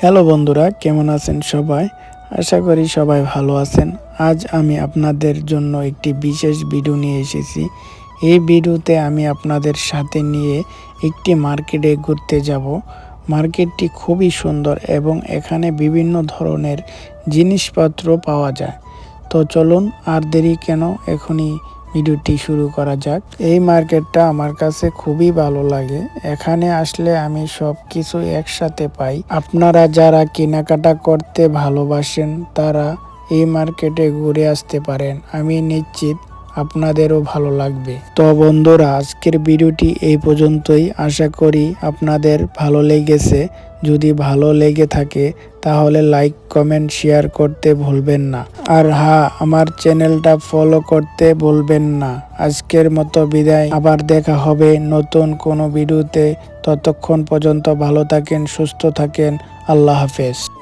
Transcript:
Hello বন্ধুরা, কেমন আছেন সবাই? আশা করি সবাই ভালো আছেন। আজ আমি আপনাদের জন্য একটি বিশেষ ভিডিও নিয়ে এসেছি। এই ভিডিওতে আমি আপনাদের সাথে নিয়ে একটি মার্কেটে ঘুরতে যাব। মার্কেটটি খুবই সুন্দর এবং এখানে বিভিন্ন ধরনের জিনিসপত্র পাওয়া যায়। তো চলুন আর দেরি কেন, এখনই ভিডিওটি শুরু করা যাক। এই মার্কেটটা আমার কাছে খুবই ভালো লাগে। এখানে আসলে আমি সব কিছু একসাথে পাই। আপনারা যারা কেনাকাটা করতে ভালোবাসেন তারা এই মার্কেটে ঘুরে আসতে পারেন। আমি নিশ্চিত আপনাদেরও ভালো লাগবে। তো বন্ধুরা, আজকের ভিডিওটি এই পর্যন্তই। আশা করি আপনাদের ভালো লেগেছে। যদি ভালো লেগে থাকে তাহলে লাইক, কমেন্ট, শেয়ার করতে ভুলবেন না। আর হ্যাঁ, আমার চ্যানেলটা ফলো করতে ভুলবেন না। আজকের মতো বিদায়, আবার দেখা হবে নতুন কোনো ভিডিওতে। ততক্ষণ পর্যন্ত ভালো থাকেন, সুস্থ থাকেন। আল্লাহ হাফেজ।